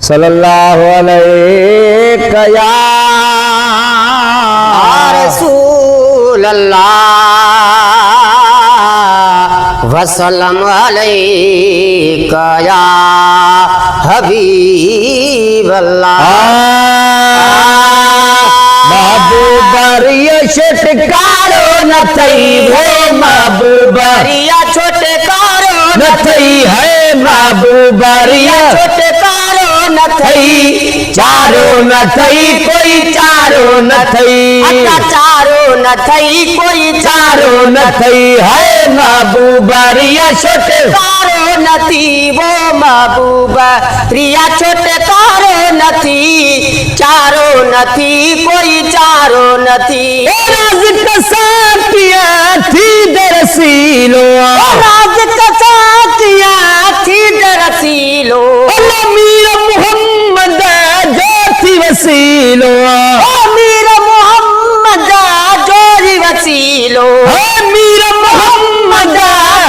सल्लल्लाहु अलैहि या रसूल अल्लाह वसल्लम अलैका या हबीब अल्लाह। महबूबरिया छुटकारो न थई वो महबूबरिया छुटकारो न थई है महबूबरिया छुटकारो न थई चारो न थई कोई चारो न थई चारो न थई कोई चारो न थई है महबूबरिया छुटकारो न थी वो महबूबा प्रिया छुटकारो न थी चारो न थी कोई चारो न थी। राज कसातिया थी दरसीलो राज कसातिया थी दरसीलो मीर मोहम्मद जो थी वसीलो मीर मोहम्मद जोरी वसीलो मीर मोहम्मद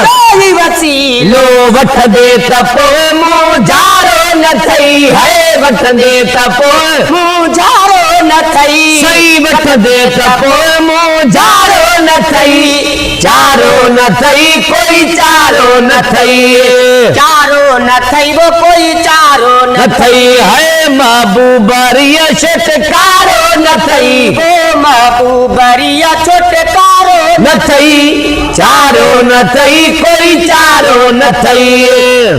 जोरी वसीलो वठ दे तपो मुझारो न थई है वठ दे तपो मुझारो न थई सही वठ दे तपो मुझारो न थई चारो न थई कोई चारो न थई चारो न थई वो कोई चारो न थई है महबूबरिया छुटकारो न थई वो महबूबरिया छुटकारो न थई चारो न थई कोई चारो न थई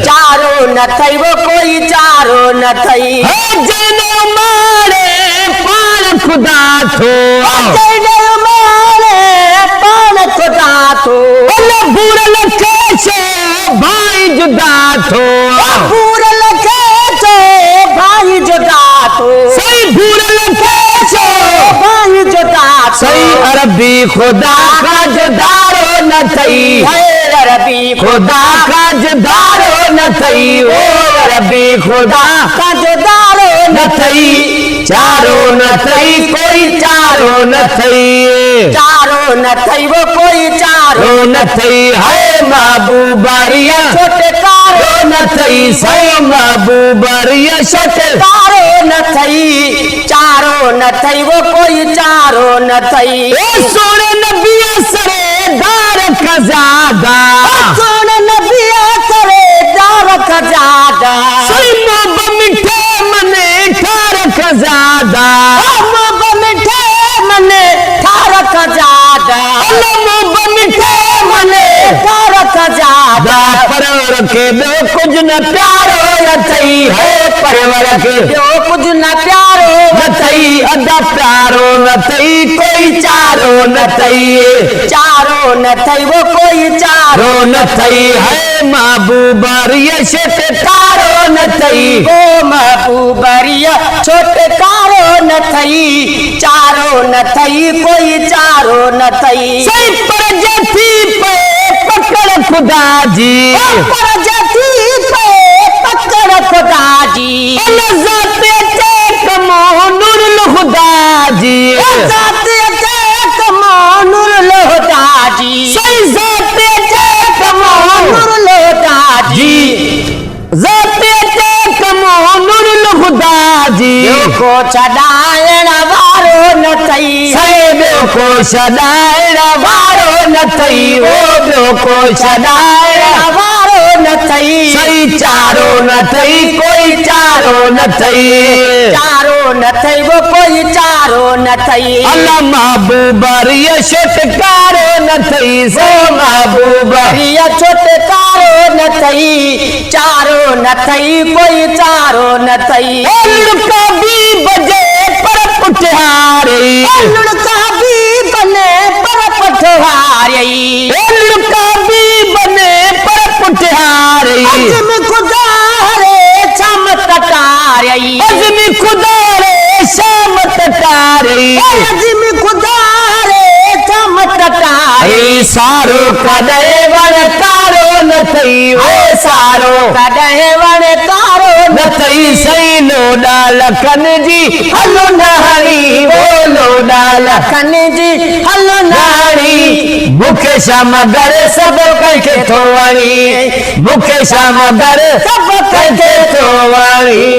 चारो न थई वो कोई चारो न थई। जनो मारे पान खुदा थो मारे पान खुदा थो बुरल कैसे भाई जुदा थो पूरल कैसे भाई जुदा थो सही बुरल कैसे भाई जुदा सही अरबी खुदा का जुदारो न थई अरबी खुदा का जुदारो न थई ओ अरबी खुदा का जुदारो न थई चारो न थई कोई चारो न थई चारो न थई वो कोई चारो न थई है महबूबरिया छुटकारो न थई सही महबूबरिया छुटकारो न थई चारो न थई वो कोई चारो न थई। सोने नबी सरेदार खजादा सोने नबी सरेदार खजादा सही मोब मिठे मने ठार खजादा मोब मिठे मने ठार खजादा मोब मिठे मने ठार खजादा परवर के दो कुछ न प्यारो न थई है परवर के जो कुछ न प्यारो न थई अदा प्यारो न थई कोई चारो न थई चारो न थई वो कोई चारो न थई है महबूबरिया छुटकारो न थई वो महबूबरिया छुटकारो न थई चारो न थई कोई चारो न थई। सही पर जथी पे पकड़ खुदा जी पर जथी पे पकड़ खुदा जी जाते कमो नूर खुदा जी जाते कमो नूर खुदा जी सही जाते कमो नूर खुदा जी जाते कमो नूर खुदा जी को छडाइण वारो न थई सही को छडाइण वारो न थई ओ को छडाइण वारो न थई सही चारो न थई कोई चारो न थई चारो न थई वो कोई चारो न थई। अल्लाह महबूबरिया छुटकारो न थई सो महबूबरिया छुटकारो न थई चारो न थई कोई चारो न थई। लुड़का भी बजे पर पुठहारी लुड़का भी बने पर पठहारी लुड़का भी बने पर पुठहारी अजमी खुदा रे छम तटारी अजमी खुदा रे शाम तटारी अजमी खुदा रे छम तटारी सारो कदे वन तारो न थई ओ सारो कदे वन तारो न थई सही लोडा लखन जी हलो नहरी ओ लोडा लखन जी हलो नारी मुखे शाम घर सब कह थोवणी मुखे शाम घर सब कह थोवणी